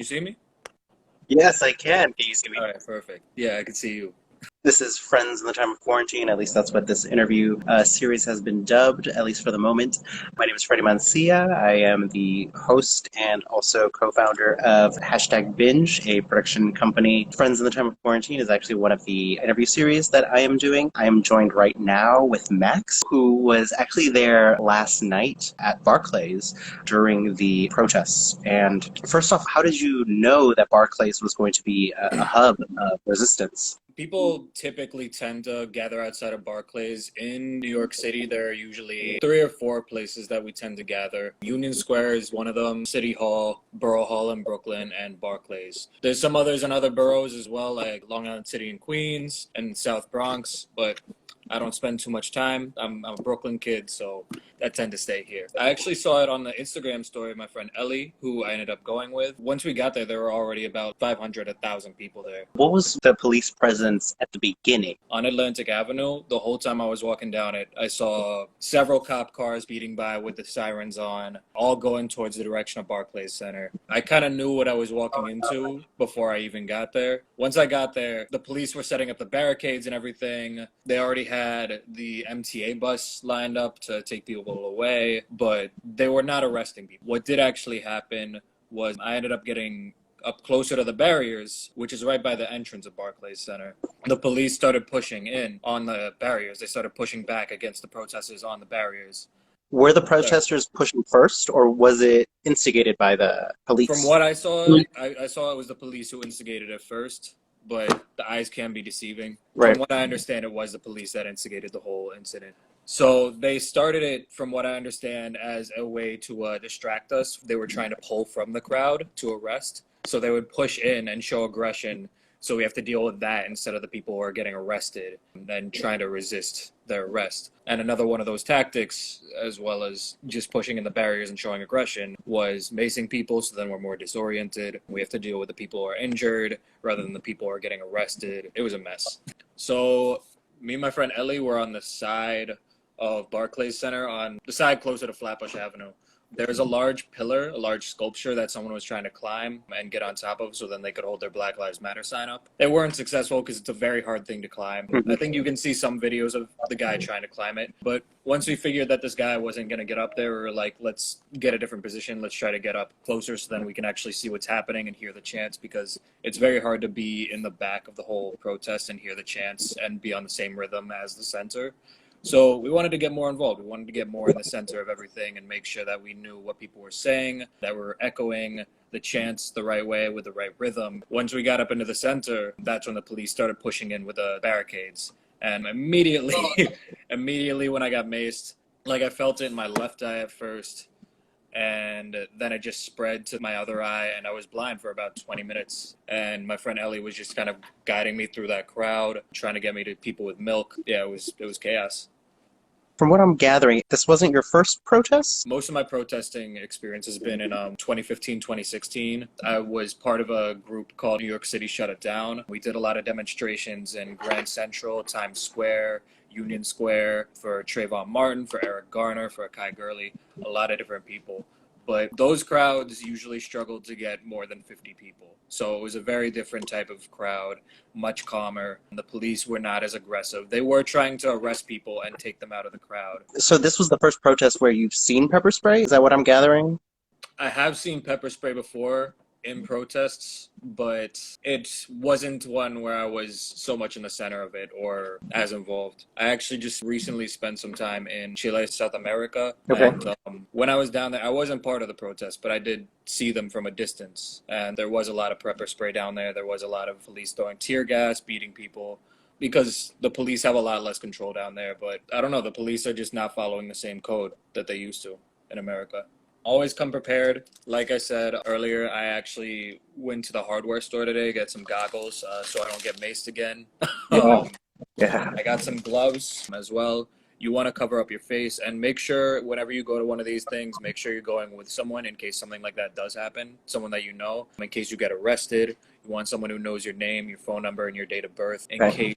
you see me? Yes, I can. Can you see All me? right, perfect. Yeah, I can see you. This is Friends in the Time of Quarantine. At least that's what this interview series has been dubbed, at least for the moment. My name is Freddie Mancia. I am the host and also co-founder of Hashtag Binge, a production company. Friends in the Time of Quarantine is actually one of the interview series that I am doing. I am joined right now with Max, who was actually there last night at Barclays during the protests. And first off, how did you know that Barclays was going to be a hub of resistance? People typically tend to gather outside of Barclays. In New York City, there are usually three or four places that we tend to gather. Union Square is one of them, City Hall, Borough Hall in Brooklyn, and Barclays. There's some others in other boroughs as well, like Long Island City in Queens and South Bronx, but I don't spend too much time. I'm a Brooklyn kid, so I tend to stay here. I actually saw it on the Instagram story of my friend Ellie, who I ended up going with. Once we got there, there were already about 500, 1,000 people there. What was the police presence at the beginning? On Atlantic Avenue, the whole time I was walking down it, I saw several cop cars speeding by with the sirens on, all going towards the direction of Barclays Center. I kind of knew what I was walking into before I even got there. Once I got there, the police were setting up the barricades and everything. They already had the MTA bus lined up to take people away, but they were not arresting people. What did actually happen was I ended up getting up closer to the barriers, which is right by the entrance of Barclays Center. The police started pushing in on the barriers. They started pushing back against the protesters on the barriers. Were the So, protesters pushing first, or was it instigated by the from police? what I saw, I saw it was the police who instigated it first, but the eyes can be deceiving. From Right. what I understand, it was the police that instigated the whole incident. So they started it, from what I understand, as a way to distract us. They were trying to pull from the crowd to arrest. So they would push in and show aggression. So we have to deal with that instead of the people who are getting arrested and trying to resist their arrest. And another one of those tactics, as well as just pushing in the barriers and showing aggression, was macing people. So then we're more disoriented. We have to deal with the people who are injured rather than the people who are getting arrested. It was a mess. So me and my friend Ellie were on the side of Barclays Center, on the side closer to Flatbush Avenue. There's a large pillar, a large sculpture that someone was trying to climb and get on top of so then they could hold their Black Lives Matter sign up. They weren't successful because it's a very hard thing to climb. I think you can see some videos of the guy trying to climb it. But once we figured that this guy wasn't going to get up there, we were like, let's get a different position. Let's try to get up closer so then we can actually see what's happening and hear the chants, because it's very hard to be in the back of the whole protest and hear the chants and be on the same rhythm as the center. So we wanted to get more involved. We wanted to get more in the center of everything and make sure that we knew what people were saying, that we were echoing the chants the right way with the right rhythm. Once we got up into the center, that's when the police started pushing in with the barricades. And immediately, immediately when I got maced, like I felt it in my left eye at first, and then it just spread to my other eye, and I was blind for about 20 minutes. And my friend Ellie was just kind of guiding me through that crowd, trying to get me to people with milk. Yeah, it was chaos. From what I'm gathering, this wasn't your first protest? Most of my protesting experience has been in 2015, 2016. I was part of a group called New York City Shut It Down. We did a lot of demonstrations in Grand Central, Times Square, Union Square, for Trayvon Martin, for Eric Garner, for Akai Gurley, a lot of different people. But those crowds usually struggled to get more than 50 people. So it was a very different type of crowd, much calmer. The police were not as aggressive. They were trying to arrest people and take them out of the crowd. So this was the first protest where you've seen pepper spray? Is that what I'm gathering? I have seen pepper spray before in protests, but it wasn't one where I was so much in the center of it or as involved. I actually just recently spent some time in Chile, South America, Okay. and when I was down there, I wasn't part of the protest, but I did see them from a distance, and there was a lot of pepper spray down there. There was a lot of police throwing tear gas, beating people, because the police have a lot less control down there. But I don't know, the police are just not following the same code that they used to in America. Always come prepared. Like I said earlier, I actually went to the hardware store today, get some goggles so I don't get maced again. Yeah. um, Yeah. I got some gloves as well. You want to cover up your face, and make sure whenever you go to one of these things, make sure you're going with someone in case something like that does happen, someone that you know, in case you get arrested. You want someone who knows your name, your phone number, and your date of birth in Right. case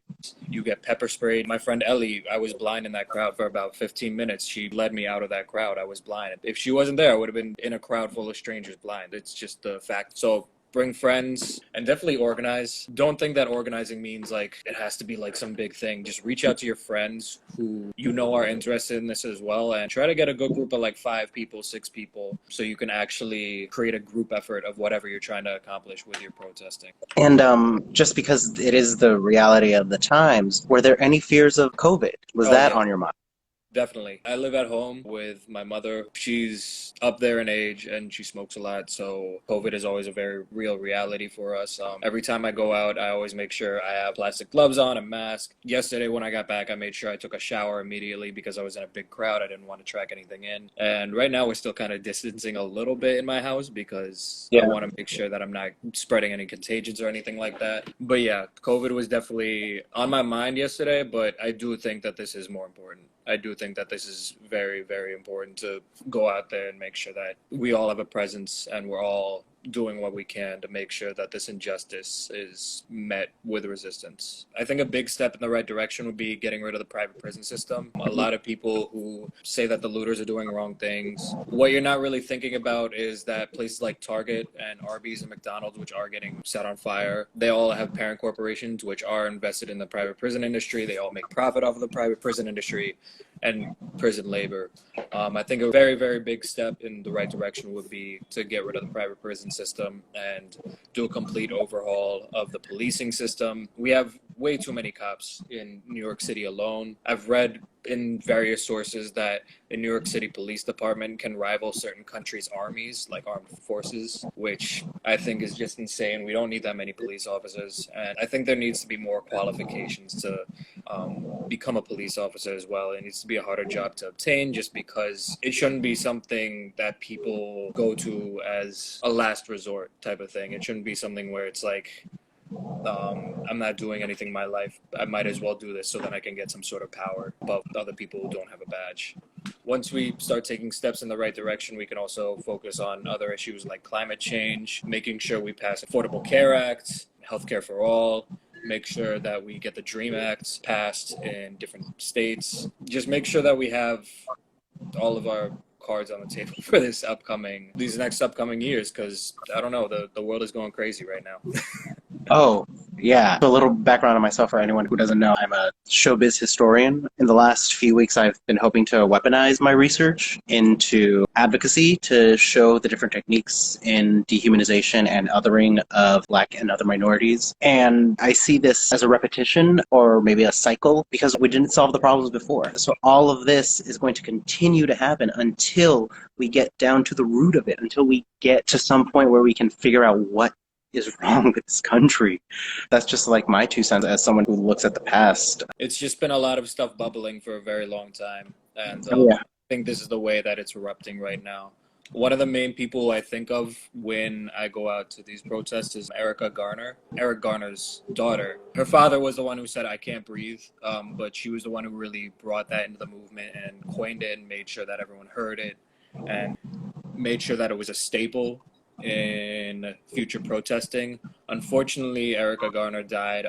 you get pepper sprayed. My friend Ellie, I was blind in that crowd for about 15 minutes. She led me out of that crowd. I was blind. If she wasn't there, I would have been in a crowd full of strangers blind. It's just the fact. So bring friends, and definitely organize. Don't think that organizing means like it has to be like some big thing. Just reach out to your friends who you know are interested in this as well, and try to get a good group of like 5 people, 6 people, so you can actually create a group effort of whatever you're trying to accomplish with your protesting. And just because it is the reality of the times, were there any fears of COVID? Was Oh that yeah. on your mind? Definitely. I live at home with my mother. She's up there in age and she smokes a lot, so COVID is always a very real reality for us. Every time I go out, I always make sure I have plastic gloves on, a mask. Yesterday, when I got back, I made sure I took a shower immediately because I was in a big crowd. I didn't want to track anything in. And right now, we're still kind of distancing a little bit in my house because I Yeah. want to make sure that I'm not spreading any contagions or anything like that. But yeah, COVID was definitely on my mind yesterday, but I do think that this is more important. I do think that this is very, very important to go out there and make sure that we all have a presence and we're all doing what we can to make sure that this injustice is met with resistance. I think a big step in the right direction would be getting rid of the private prison system. A lot of people who say that the looters are doing wrong things. What you're not really thinking about is that places like Target and Arby's and McDonald's, which are getting set on fire, they all have parent corporations which are invested in the private prison industry. They all make profit off of the private prison industry and prison labor. I think a very, very big step in the right direction would be to get rid of the private prison system and do a complete overhaul of the policing system. We have way too many cops in New York City alone. I've read in various sources that the New York City Police Department can rival certain countries' armies, like armed forces, which I think is just insane. We don't need that many police officers. And I think there needs to be more qualifications to become a police officer as well. It needs to be a harder job to obtain just because it shouldn't be something that people go to as a last resort type of thing. It shouldn't be something where it's like, I'm not doing anything in my life. I might as well do this so that I can get some sort of power above other people who don't have a badge. Once we start taking steps in the right direction, we can also focus on other issues like climate change, making sure we pass Affordable Care Act, healthcare for all, make sure that we get the DREAM Act passed in different states. Just make sure that we have all of our cards on the table for these next upcoming years, because I don't know, the world is going crazy right now. Oh, yeah. A little background on myself for anyone who doesn't know. I'm a showbiz historian. In the last few weeks, I've been hoping to weaponize my research into advocacy to show the different techniques in dehumanization and othering of Black and other minorities. And I see this as a repetition or maybe a cycle because we didn't solve the problems before. So all of this is going to continue to happen until we get down to the root of it, until we get to some point where we can figure out what is wrong with this country. That's just like my 2 cents as someone who looks at the past. It's just been a lot of stuff bubbling for a very long time, and Oh, yeah. I think this is the way that it's erupting right now. One of the main people I think of when I go out to these protests is Erica Garner. Eric Garner's daughter. Her father was the one who said, "I can't breathe," but she was the one who really brought that into the movement and coined it and made sure that everyone heard it and made sure that it was a staple in future protesting. Unfortunately, Erica Garner died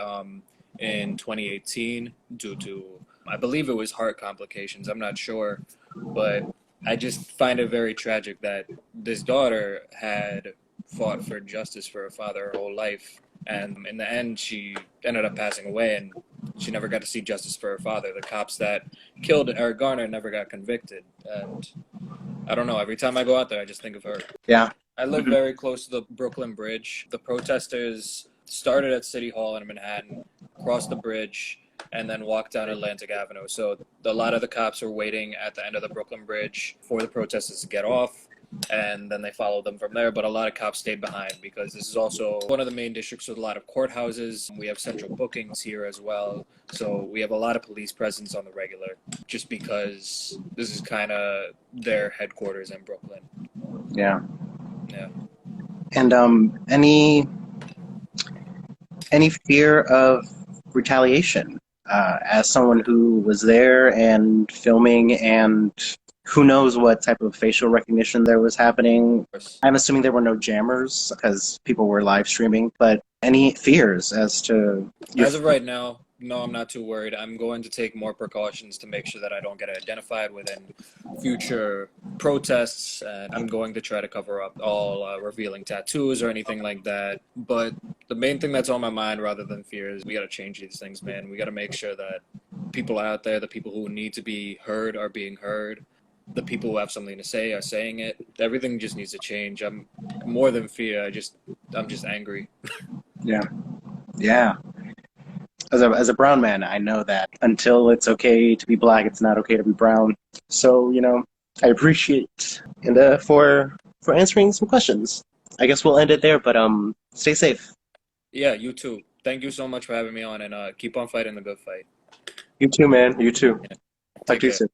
in 2018 due to, I believe it was heart complications. I'm not sure, but I just find it very tragic that this daughter had fought for justice for her father her whole life, and in the end, she ended up passing away, and she never got to see justice for her father. The cops that killed Eric Garner never got convicted, and I don't know. Every time I go out there, I just think of her. Yeah. I live very close to the Brooklyn Bridge. The protesters started at City Hall in Manhattan, crossed the bridge, and then walked down Atlantic Avenue. So a lot of the cops were waiting at the end of the Brooklyn Bridge for the protesters to get off, and then they followed them from there. But a lot of cops stayed behind because this is also one of the main districts with a lot of courthouses. We have central bookings here as well. So we have a lot of police presence on the regular just because this is kind of their headquarters in Brooklyn. Yeah. Yeah. And any fear of retaliation as someone who was there and filming, and who knows what type of facial recognition there was happening. I'm assuming there were no jammers because people were live streaming, but any fears as to As of right now, No, I'm not too worried. I'm going to take more precautions to make sure that I don't get identified within future protests, and I'm going to try to cover up all revealing tattoos or anything like that. But the main thing that's on my mind, rather than fear, is we got to change these things, man. We got to make sure that people out there, the people who need to be heard, are being heard. The people who have something to say are saying it. Everything just needs to change. I'm more than fear. I'm just angry. Yeah. Yeah. As a brown man, I know that until it's okay to be black, it's not okay to be brown. So, I appreciate and for answering some questions. I guess we'll end it there, but stay safe. Yeah, you too. Thank you so much for having me on, and keep on fighting the good fight. You too, man. You too. Yeah. Talk Take to you care. soon.